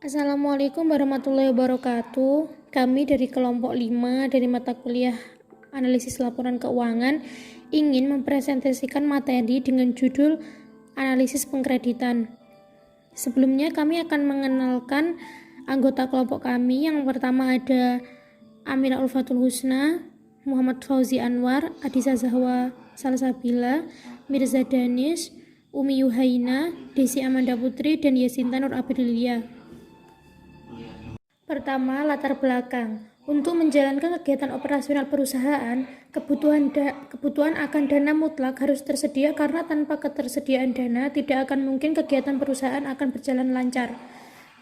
Assalamualaikum warahmatullahi wabarakatuh. Kami dari kelompok 5 dari mata kuliah Analisis Laporan Keuangan ingin mempresentasikan materi dengan judul Analisis Pengkreditan. Sebelumnya kami akan mengenalkan anggota kelompok kami. Yang pertama ada Amira Ulfatul Husna, Muhammad Fauzi Anwar, Adisa Zahwa Salsabila, Mirza Danish, Umi Yuhaina, Desi Amanda Putri, dan Yasinta Nur Aprilia. Pertama, latar belakang. Untuk menjalankan kegiatan operasional perusahaan, kebutuhan akan dana mutlak harus tersedia karena tanpa ketersediaan dana tidak akan mungkin kegiatan perusahaan akan berjalan lancar.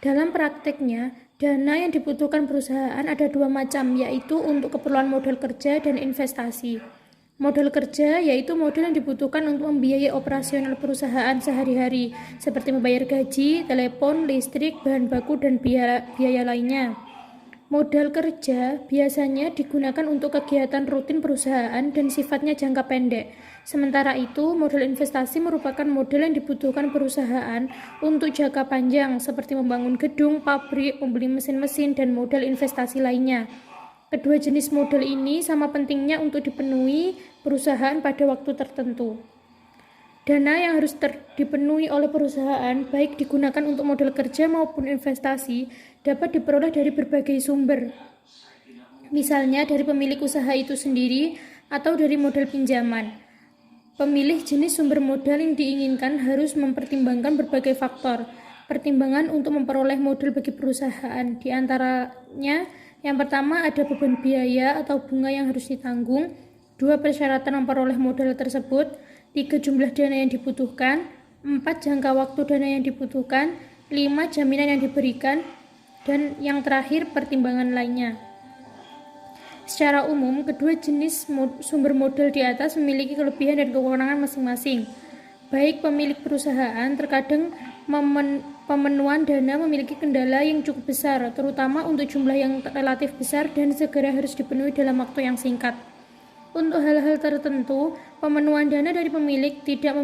Dalam prakteknya, dana yang dibutuhkan perusahaan ada dua macam, yaitu untuk keperluan modal kerja dan investasi. Modal kerja yaitu modal yang dibutuhkan untuk membiayai operasional perusahaan sehari-hari, seperti membayar gaji, telepon, listrik, bahan baku, dan biaya lainnya. Modal kerja biasanya digunakan untuk kegiatan rutin perusahaan dan sifatnya jangka pendek. Sementara itu, modal investasi merupakan modal yang dibutuhkan perusahaan untuk jangka panjang, seperti membangun gedung, pabrik, membeli mesin-mesin, dan modal investasi lainnya. Kedua jenis modal ini sama pentingnya untuk dipenuhi perusahaan pada waktu tertentu. Dana yang harus dipenuhi oleh perusahaan, baik digunakan untuk modal kerja maupun investasi, dapat diperoleh dari berbagai sumber. Misalnya dari pemilik usaha itu sendiri atau dari modal pinjaman. Pemilih jenis sumber modal yang diinginkan harus mempertimbangkan berbagai faktor. Pertimbangan untuk memperoleh modal bagi perusahaan, di antaranya yang pertama ada beban biaya atau bunga yang harus ditanggung, 2 persyaratan memperoleh modal tersebut, 3 jumlah dana yang dibutuhkan, 4 jangka waktu dana yang dibutuhkan, 5 jaminan yang diberikan, dan yang terakhir pertimbangan lainnya. Secara umum, kedua jenis sumber modal di atas memiliki kelebihan dan kekurangan masing-masing. Baik pemilik perusahaan terkadang pemenuhan dana memiliki kendala yang cukup besar, terutama untuk jumlah yang relatif besar dan segera harus dipenuhi dalam waktu yang singkat. Untuk hal-hal tertentu, pemenuhan dana dari pemilik tidak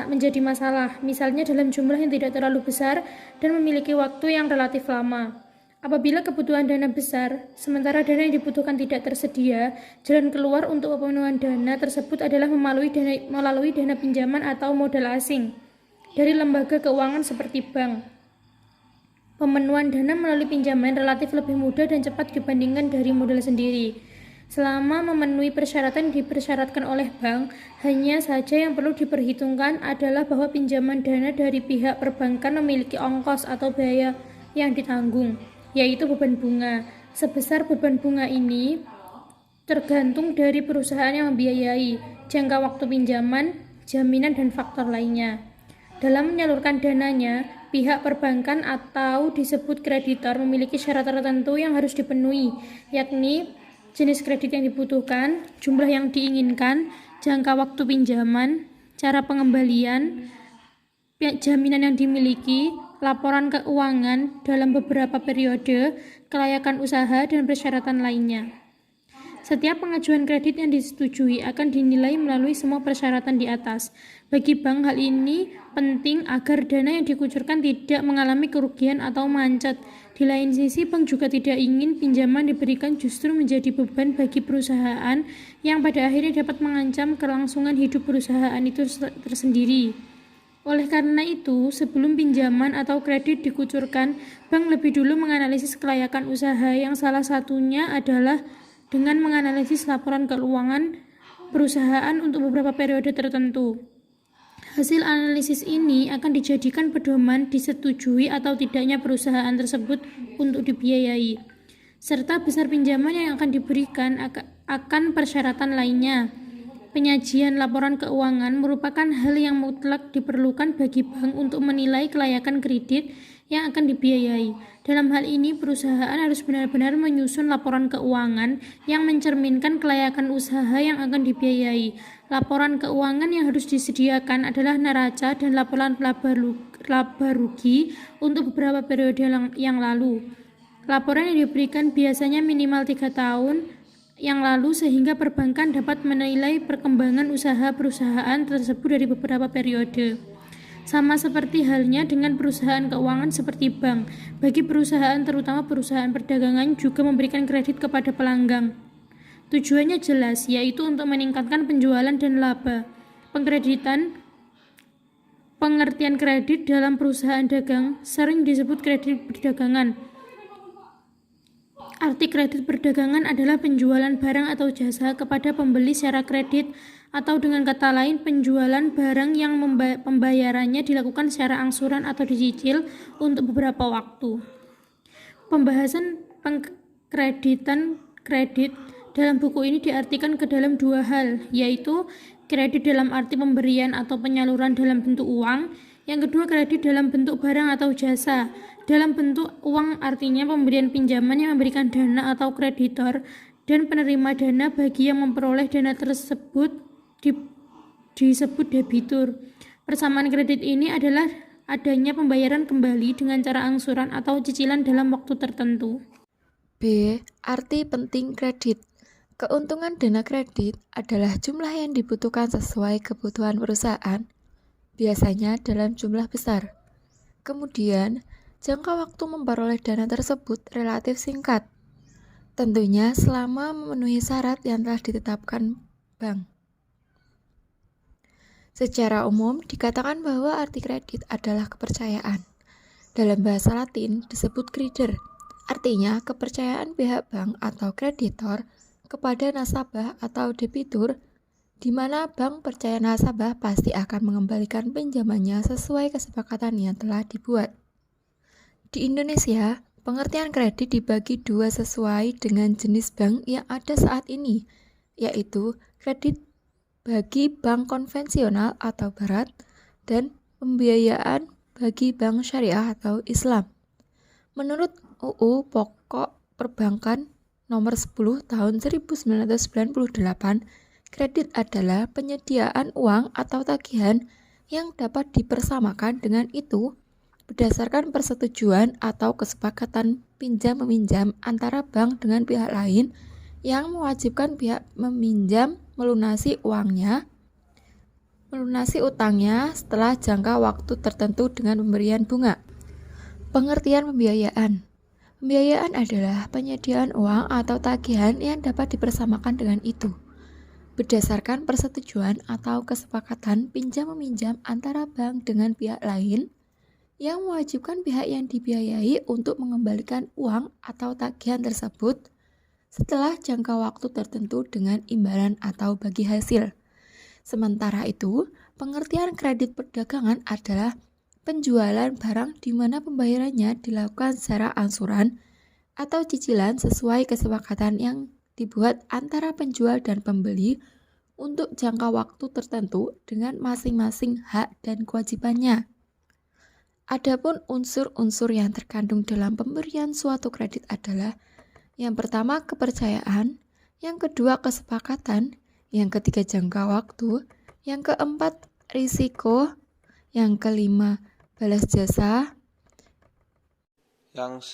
menjadi masalah, misalnya dalam jumlah yang tidak terlalu besar dan memiliki waktu yang relatif lama. Apabila kebutuhan dana besar, sementara dana yang dibutuhkan tidak tersedia, jalan keluar untuk pemenuhan dana tersebut adalah melalui dana pinjaman atau modal asing dari lembaga keuangan seperti bank. Pemenuhan dana melalui pinjaman relatif lebih mudah dan cepat dibandingkan dari modal sendiri. Selama memenuhi persyaratan yang dipersyaratkan oleh bank, hanya saja yang perlu diperhitungkan adalah bahwa pinjaman dana dari pihak perbankan memiliki ongkos atau biaya yang ditanggung, yaitu beban bunga. Sebesar beban bunga ini tergantung dari perusahaan yang membiayai, jangka waktu pinjaman, jaminan, dan faktor lainnya. Dalam menyalurkan dananya, pihak perbankan atau disebut kreditor memiliki syarat tertentu yang harus dipenuhi, yakni jenis kredit yang dibutuhkan, jumlah yang diinginkan, jangka waktu pinjaman, cara pengembalian, jaminan yang dimiliki, laporan keuangan dalam beberapa periode, kelayakan usaha, dan persyaratan lainnya. Setiap pengajuan kredit yang disetujui akan dinilai melalui semua persyaratan di atas. Bagi bank, hal ini penting agar dana yang dikucurkan tidak mengalami kerugian atau macet. Di lain sisi, bank juga tidak ingin pinjaman diberikan justru menjadi beban bagi perusahaan yang pada akhirnya dapat mengancam kelangsungan hidup perusahaan itu tersendiri. Oleh karena itu, sebelum pinjaman atau kredit dikucurkan, bank lebih dulu menganalisis kelayakan usaha yang salah satunya adalah dengan menganalisis laporan keuangan perusahaan untuk beberapa periode tertentu. Hasil analisis ini akan dijadikan pedoman disetujui atau tidaknya perusahaan tersebut untuk dibiayai, serta besar pinjaman yang akan diberikan akan persyaratan lainnya. Penyajian laporan keuangan merupakan hal yang mutlak diperlukan bagi bank untuk menilai kelayakan kredit yang akan dibiayai. Dalam hal ini, perusahaan harus benar-benar menyusun laporan keuangan yang mencerminkan kelayakan usaha yang akan dibiayai. Laporan keuangan yang harus disediakan adalah neraca dan laporan laba rugi untuk beberapa periode yang lalu. Laporan yang diberikan biasanya minimal 3 tahun yang lalu sehingga perbankan dapat menilai perkembangan usaha perusahaan tersebut dari beberapa periode. Sama seperti halnya dengan perusahaan keuangan seperti bank. Bagi perusahaan, terutama perusahaan perdagangan, juga memberikan kredit kepada pelanggan. Tujuannya jelas, yaitu untuk meningkatkan penjualan dan laba. Pengertian kredit dalam perusahaan dagang sering disebut kredit perdagangan. Arti kredit perdagangan adalah penjualan barang atau jasa kepada pembeli secara kredit, atau dengan kata lain penjualan barang yang pembayarannya dilakukan secara angsuran atau dicicil untuk beberapa waktu. Pembahasan pengkreditan kredit dalam buku ini diartikan ke dalam dua hal, yaitu kredit dalam arti pemberian atau penyaluran dalam bentuk uang. Yang kedua, kredit dalam bentuk barang atau jasa. Dalam bentuk uang artinya pemberian pinjaman yang memberikan dana atau kreditor dan penerima dana bagi yang memperoleh dana tersebut disebut debitur. Persamaan kredit ini adalah adanya pembayaran kembali dengan cara angsuran atau cicilan dalam waktu tertentu. B. Arti penting kredit. Keuntungan dana kredit adalah jumlah yang dibutuhkan sesuai kebutuhan perusahaan, biasanya dalam jumlah besar. Kemudian, jangka waktu memperoleh dana tersebut relatif singkat, tentunya selama memenuhi syarat yang telah ditetapkan bank. Secara umum, dikatakan bahwa arti kredit adalah kepercayaan. Dalam bahasa Latin disebut creder, artinya kepercayaan pihak bank atau kreditor kepada nasabah atau debitur, di mana bank percaya nasabah pasti akan mengembalikan pinjamannya sesuai kesepakatan yang telah dibuat. Di Indonesia, pengertian kredit dibagi dua sesuai dengan jenis bank yang ada saat ini, yaitu kredit bagi bank konvensional atau barat dan pembiayaan bagi bank syariah atau Islam. Menurut UU Pokok Perbankan Nomor 10 Tahun 1998, kredit adalah penyediaan uang atau tagihan yang dapat dipersamakan dengan itu berdasarkan persetujuan atau kesepakatan pinjam-meminjam antara bank dengan pihak lain yang mewajibkan pihak meminjam melunasi utangnya setelah jangka waktu tertentu dengan pemberian bunga. Pengertian pembiayaan. Pembiayaan adalah penyediaan uang atau tagihan yang dapat dipersamakan dengan itu, berdasarkan persetujuan atau kesepakatan pinjam-meminjam antara bank dengan pihak lain yang mewajibkan pihak yang dibiayai untuk mengembalikan uang atau tagihan tersebut setelah jangka waktu tertentu dengan imbalan atau bagi hasil. Sementara itu, pengertian kredit perdagangan adalah penjualan barang di mana pembayarannya dilakukan secara angsuran atau cicilan sesuai kesepakatan yang dibuat antara penjual dan pembeli untuk jangka waktu tertentu dengan masing-masing hak dan kewajibannya. Adapun unsur-unsur yang terkandung dalam pemberian suatu kredit adalah yang pertama kepercayaan, yang kedua kesepakatan, yang ketiga jangka waktu, yang keempat risiko, yang kelima balas jasa. Yang C.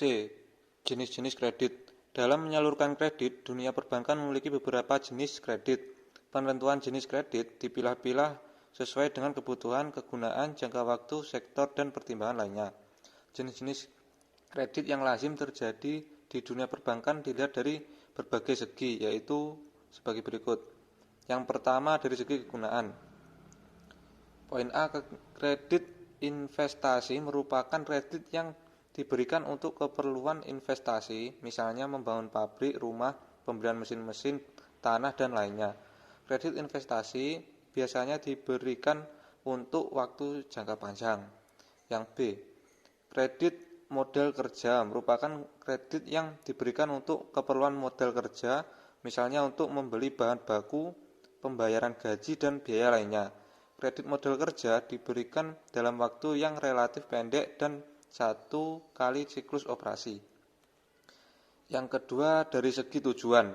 Jenis-jenis kredit. Dalam menyalurkan kredit, dunia perbankan memiliki beberapa jenis kredit. Penentuan jenis kredit dipilah-pilah sesuai dengan kebutuhan, kegunaan, jangka waktu, sektor, dan pertimbangan lainnya. Jenis-jenis kredit yang lazim terjadi di dunia perbankan dilihat dari berbagai segi, yaitu sebagai berikut. Yang pertama dari segi kegunaan. Poin A, kredit investasi merupakan kredit yang diberikan untuk keperluan investasi, misalnya membangun pabrik, rumah, pembelian mesin-mesin, tanah, dan lainnya. Kredit investasi biasanya diberikan untuk waktu jangka panjang. Yang B, kredit modal kerja merupakan kredit yang diberikan untuk keperluan modal kerja, misalnya untuk membeli bahan baku, pembayaran gaji, dan biaya lainnya. Kredit modal kerja diberikan dalam waktu yang relatif pendek dan satu kali siklus operasi. Yang kedua dari segi tujuan.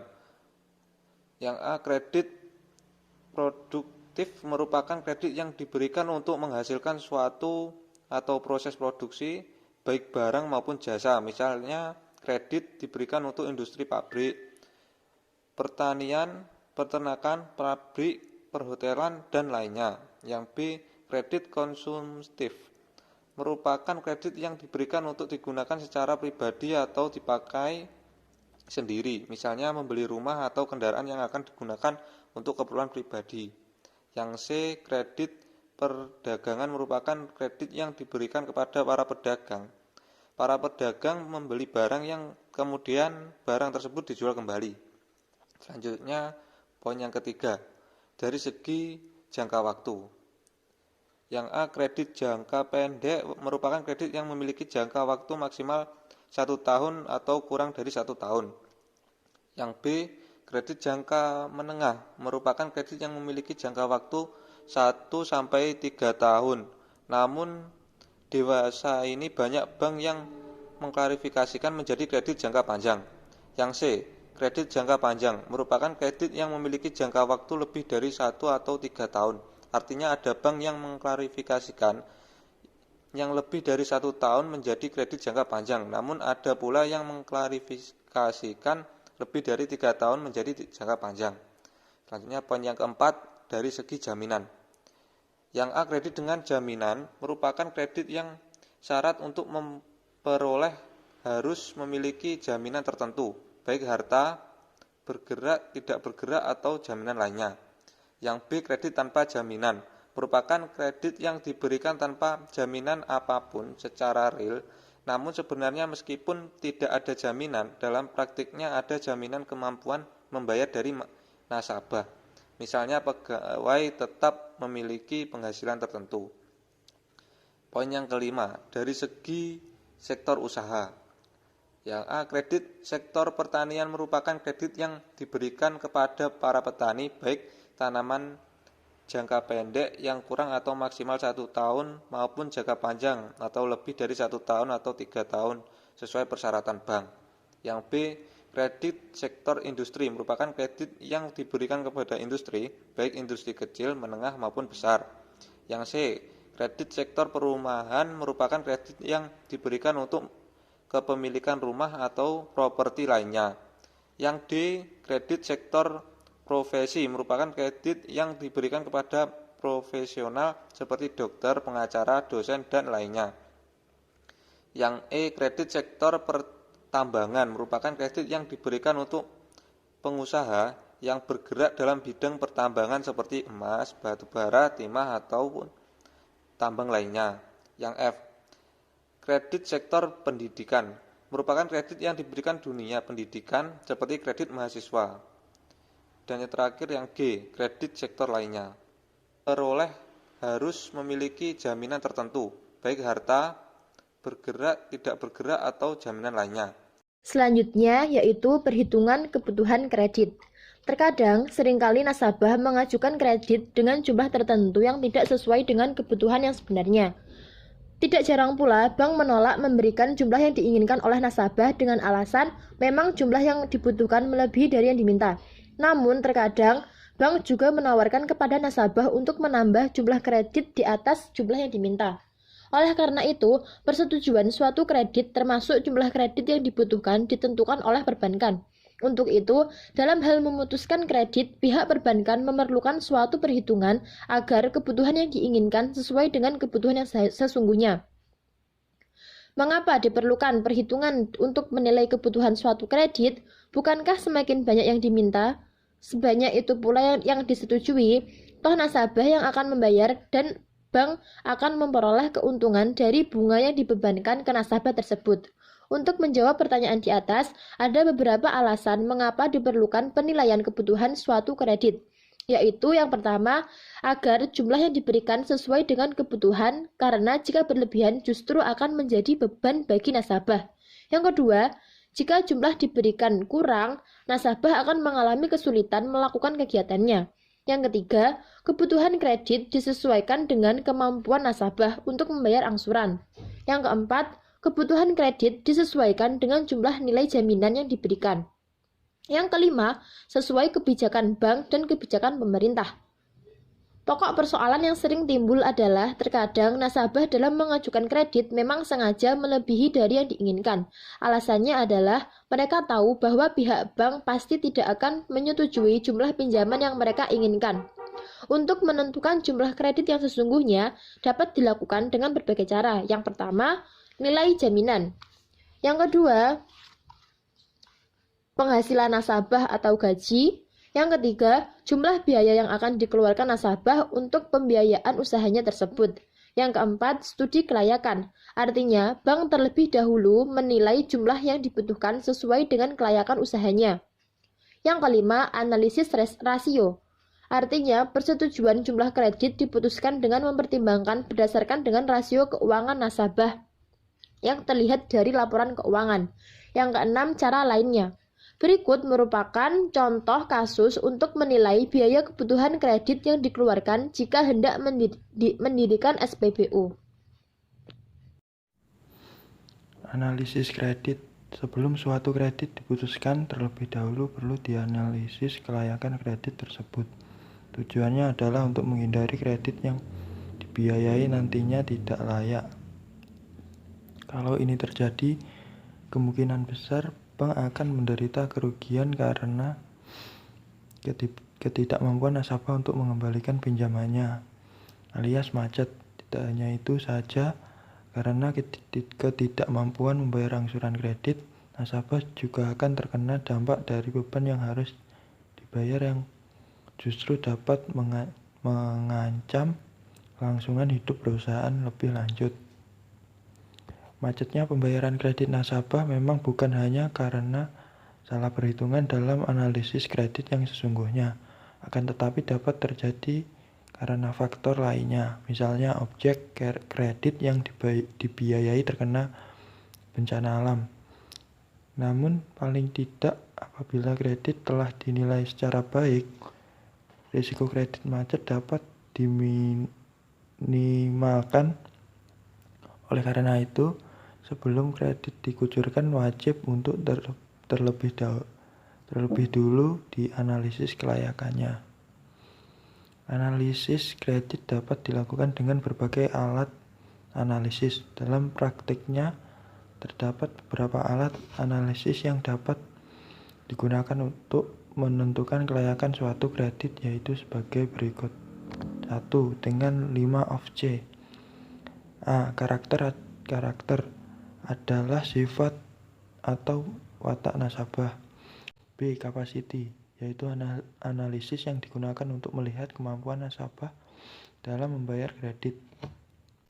Yang A, kredit produktif merupakan kredit yang diberikan untuk menghasilkan suatu atau proses produksi, baik barang maupun jasa. Misalnya kredit diberikan untuk industri pabrik, pertanian, peternakan, pabrik, perhotelan, dan lainnya. Yang B, kredit konsumtif merupakan kredit yang diberikan untuk digunakan secara pribadi atau dipakai sendiri, misalnya membeli rumah atau kendaraan yang akan digunakan untuk keperluan pribadi. Yang C, kredit perdagangan merupakan kredit yang diberikan kepada para pedagang. Para pedagang membeli barang yang kemudian barang tersebut dijual kembali. Selanjutnya, poin yang ketiga, dari segi jangka waktu. Yang A, kredit jangka pendek merupakan kredit yang memiliki jangka waktu maksimal 1 tahun atau kurang dari 1 tahun. Yang B, kredit jangka menengah merupakan kredit yang memiliki jangka waktu 1-3 tahun. Namun dewasa ini banyak bank yang mengklarifikasikan menjadi kredit jangka panjang. Yang C, kredit jangka panjang merupakan kredit yang memiliki jangka waktu lebih dari 1 atau 3 tahun. Artinya ada bank yang mengklarifikasikan yang lebih dari 1 tahun menjadi kredit jangka panjang. Namun ada pula yang mengklarifikasikan lebih dari 3 tahun menjadi jangka panjang. Selanjutnya poin yang keempat, dari segi jaminan. Yang A, kredit dengan jaminan merupakan kredit yang syarat untuk memperoleh harus memiliki jaminan tertentu, baik harta, bergerak, tidak bergerak, atau jaminan lainnya. Yang B, kredit tanpa jaminan merupakan kredit yang diberikan tanpa jaminan apapun secara real, namun sebenarnya meskipun tidak ada jaminan, dalam praktiknya ada jaminan kemampuan membayar dari nasabah. Misalnya pegawai tetap memiliki penghasilan tertentu. Poin yang kelima, dari segi sektor usaha. Yang A, kredit sektor pertanian merupakan kredit yang diberikan kepada para petani, baik tanaman jangka pendek yang kurang atau maksimal 1 tahun maupun jangka panjang atau lebih dari 1 tahun atau 3 tahun sesuai persyaratan bank. Yang B, kredit sektor industri merupakan kredit yang diberikan kepada industri, baik industri kecil, menengah maupun besar. Yang C, kredit sektor perumahan merupakan kredit yang diberikan untuk kepemilikan rumah atau properti lainnya. Yang D, kredit sektor profesi merupakan kredit yang diberikan kepada profesional seperti dokter, pengacara, dosen, dan lainnya. Yang E, kredit sektor pertambangan merupakan kredit yang diberikan untuk pengusaha yang bergerak dalam bidang pertambangan seperti emas, batu bara, timah, ataupun tambang lainnya. Yang F, kredit sektor pendidikan merupakan kredit yang diberikan dunia pendidikan seperti kredit mahasiswa. Dan yang terakhir yang G, kredit sektor lainnya. Peroleh harus memiliki jaminan tertentu, baik harta, bergerak, tidak bergerak, atau jaminan lainnya. Selanjutnya yaitu perhitungan kebutuhan kredit. Terkadang seringkali nasabah mengajukan kredit dengan jumlah tertentu yang tidak sesuai dengan kebutuhan yang sebenarnya. Tidak jarang pula bank menolak memberikan jumlah yang diinginkan oleh nasabah dengan alasan memang jumlah yang dibutuhkan melebihi dari yang diminta. Namun terkadang bank juga menawarkan kepada nasabah untuk menambah jumlah kredit di atas jumlah yang diminta. Oleh karena itu, persetujuan suatu kredit termasuk jumlah kredit yang dibutuhkan ditentukan oleh perbankan. Untuk itu, dalam hal memutuskan kredit, pihak perbankan memerlukan suatu perhitungan agar kebutuhan yang diinginkan sesuai dengan kebutuhan yang sesungguhnya. Mengapa diperlukan perhitungan untuk menilai kebutuhan suatu kredit? Bukankah semakin banyak yang diminta, sebanyak itu pula yang disetujui, toh nasabah yang akan membayar dan bank akan memperoleh keuntungan dari bunga yang dibebankan ke nasabah tersebut. Untuk menjawab pertanyaan di atas, ada beberapa alasan mengapa diperlukan penilaian kebutuhan suatu kredit, yaitu yang pertama, agar jumlah yang diberikan sesuai dengan kebutuhan, karena jika berlebihan justru akan menjadi beban bagi nasabah. Yang kedua, jika jumlah diberikan kurang, nasabah akan mengalami kesulitan melakukan kegiatannya. Yang ketiga, kebutuhan kredit disesuaikan dengan kemampuan nasabah untuk membayar angsuran. Yang keempat, kebutuhan kredit disesuaikan dengan jumlah nilai jaminan yang diberikan. Yang kelima, sesuai kebijakan bank dan kebijakan pemerintah. Pokok persoalan yang sering timbul adalah terkadang nasabah dalam mengajukan kredit memang sengaja melebihi dari yang diinginkan. Alasannya adalah mereka tahu bahwa pihak bank pasti tidak akan menyetujui jumlah pinjaman yang mereka inginkan. Untuk menentukan jumlah kredit yang sesungguhnya dapat dilakukan dengan berbagai cara. Yang pertama, nilai jaminan. Yang kedua, penghasilan nasabah atau gaji. Yang ketiga, jumlah biaya yang akan dikeluarkan nasabah untuk pembiayaan usahanya tersebut. Yang keempat, studi kelayakan. Artinya, bank terlebih dahulu menilai jumlah yang dibutuhkan sesuai dengan kelayakan usahanya. Yang kelima, analisis rasio. Artinya, persetujuan jumlah kredit diputuskan dengan mempertimbangkan berdasarkan dengan rasio keuangan nasabah yang terlihat dari laporan keuangan. Yang keenam, cara lainnya. Berikut merupakan contoh kasus untuk menilai biaya kebutuhan kredit yang dikeluarkan jika hendak mendirikan SPBU. Analisis kredit. Sebelum suatu kredit diputuskan, terlebih dahulu perlu dianalisis kelayakan kredit tersebut. Tujuannya adalah untuk menghindari kredit yang dibiayai nantinya tidak layak. Kalau ini terjadi, kemungkinan besar bank akan menderita kerugian karena ketidakmampuan nasabah untuk mengembalikan pinjamannya, alias macet. Tidak hanya itu saja, karena ketidakmampuan membayar angsuran kredit, nasabah juga akan terkena dampak dari beban yang harus dibayar yang justru dapat mengancam kelangsungan hidup perusahaan lebih lanjut. Macetnya pembayaran kredit nasabah memang bukan hanya karena salah perhitungan dalam analisis kredit yang sesungguhnya, akan tetapi dapat terjadi karena faktor lainnya, misalnya objek kredit yang dibiayai terkena bencana alam. Namun paling tidak apabila kredit telah dinilai secara baik, risiko kredit macet dapat diminimalkan. Oleh karena itu, sebelum kredit dikucurkan wajib untuk terlebih dulu dianalisis kelayakannya. Analisis kredit dapat dilakukan dengan berbagai alat analisis. Dalam praktiknya, terdapat beberapa alat analisis yang dapat digunakan untuk menentukan kelayakan suatu kredit, yaitu sebagai berikut. 1. Dengan 5 of C. A. Karakter adalah sifat atau watak nasabah. B. Capacity, yaitu analisis yang digunakan untuk melihat kemampuan nasabah dalam membayar kredit.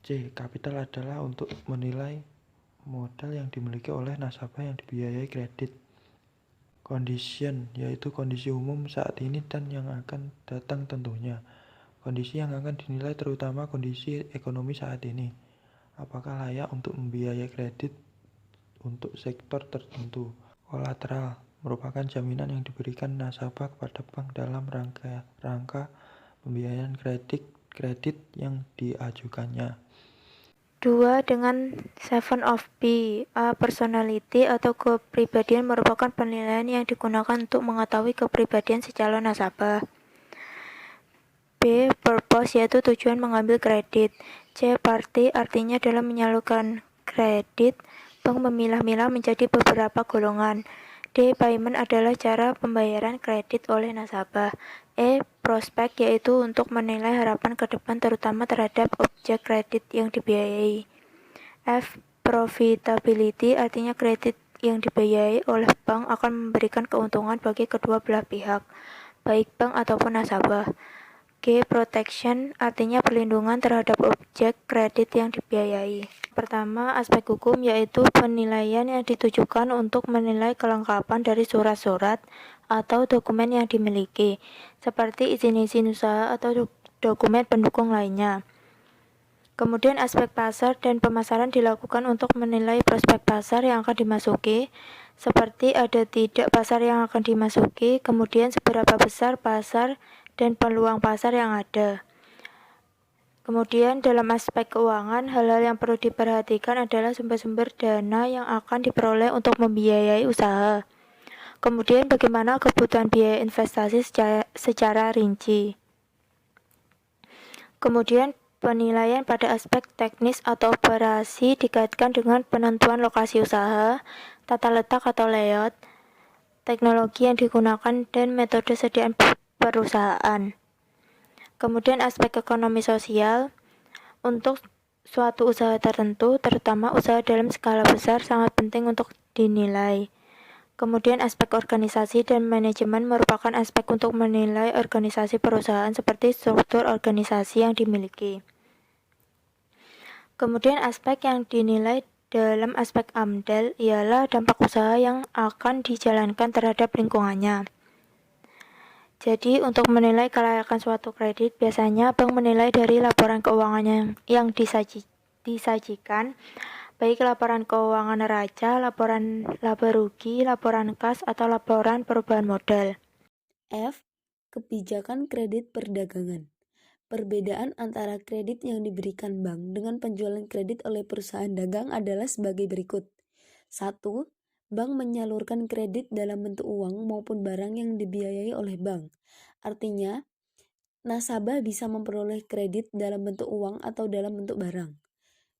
C. Capital adalah untuk menilai modal yang dimiliki oleh nasabah yang dibiayai kredit. Condition, yaitu kondisi umum saat ini dan yang akan datang tentunya. Kondisi yang akan dinilai terutama kondisi ekonomi saat ini. Apakah layak untuk membiayai kredit untuk sektor tertentu. Kolateral merupakan jaminan yang diberikan nasabah kepada bank dalam rangka pembiayaan kredit yang diajukannya. 2. Dengan 7 of B. A. Personality atau kepribadian merupakan penilaian yang digunakan untuk mengetahui kepribadian si calon nasabah. B. Purpose, yaitu tujuan mengambil kredit. C. Party, artinya dalam menyalurkan kredit, bank memilah-milah menjadi beberapa golongan. D. Payment adalah cara pembayaran kredit oleh nasabah. E. Prospect, yaitu untuk menilai harapan ke depan terutama terhadap objek kredit yang dibiayai. F. Profitability, artinya kredit yang dibiayai oleh bank akan memberikan keuntungan bagi kedua belah pihak, baik bank ataupun nasabah. G. Protection, artinya perlindungan terhadap objek kredit yang dibiayai. Pertama, aspek hukum, yaitu penilaian yang ditujukan untuk menilai kelengkapan dari surat-surat atau dokumen yang dimiliki, seperti izin-izin usaha atau dokumen pendukung lainnya. Kemudian aspek pasar dan pemasaran dilakukan untuk menilai prospek pasar yang akan dimasuki, seperti ada tidak pasar yang akan dimasuki, kemudian seberapa besar pasar dan peluang pasar yang ada. Kemudian dalam aspek keuangan, hal-hal yang perlu diperhatikan adalah sumber-sumber dana yang akan diperoleh untuk membiayai usaha. Kemudian bagaimana kebutuhan biaya investasi secara rinci. Kemudian penilaian pada aspek teknis atau operasi dikaitkan dengan penentuan lokasi usaha, tata letak atau layout, teknologi yang digunakan, dan metode sediaan perusahaan. Kemudian aspek ekonomi sosial, untuk suatu usaha tertentu, terutama usaha dalam skala besar, sangat penting untuk dinilai. Kemudian aspek organisasi dan manajemen merupakan aspek untuk menilai organisasi perusahaan seperti struktur organisasi yang dimiliki. Kemudian aspek yang dinilai dalam aspek AMDAL ialah dampak usaha yang akan dijalankan terhadap lingkungannya. Jadi untuk menilai kelayakan suatu kredit, biasanya bank menilai dari laporan keuangan yang disajikan, baik laporan keuangan neraca, laporan laba rugi, laporan kas, atau laporan perubahan modal. F. Kebijakan kredit perdagangan. Perbedaan antara kredit yang diberikan bank dengan penjualan kredit oleh perusahaan dagang adalah sebagai berikut. 1. Bank menyalurkan kredit dalam bentuk uang maupun barang yang dibiayai oleh bank. Artinya, nasabah bisa memperoleh kredit dalam bentuk uang atau dalam bentuk barang.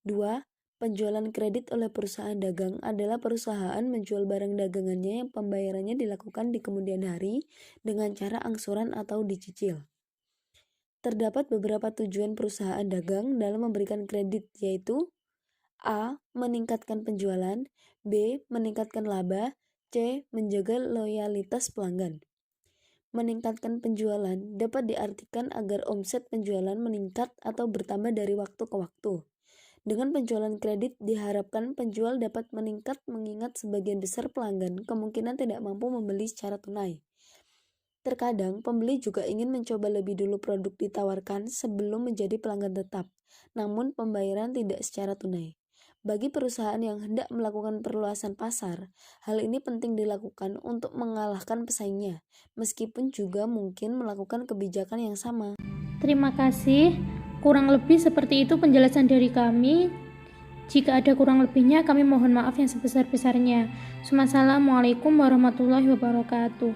2. Penjualan kredit oleh perusahaan dagang adalah perusahaan menjual barang dagangannya yang pembayarannya dilakukan di kemudian hari dengan cara angsuran atau dicicil. Terdapat beberapa tujuan perusahaan dagang dalam memberikan kredit, yaitu A. Meningkatkan penjualan, B. Meningkatkan laba, C. Menjaga loyalitas pelanggan. Meningkatkan penjualan dapat diartikan agar omset penjualan meningkat atau bertambah dari waktu ke waktu. Dengan penjualan kredit diharapkan penjual dapat meningkat mengingat sebagian besar pelanggan kemungkinan tidak mampu membeli secara tunai. Terkadang pembeli juga ingin mencoba lebih dulu produk ditawarkan sebelum menjadi pelanggan tetap, namun pembayaran tidak secara tunai. Bagi perusahaan yang hendak melakukan perluasan pasar, hal ini penting dilakukan untuk mengalahkan pesaingnya, meskipun juga mungkin melakukan kebijakan yang sama. Terima kasih. Kurang lebih seperti itu penjelasan dari kami. Jika ada kurang lebihnya, kami mohon maaf yang sebesar-besarnya. Wassalamualaikum warahmatullahi wabarakatuh.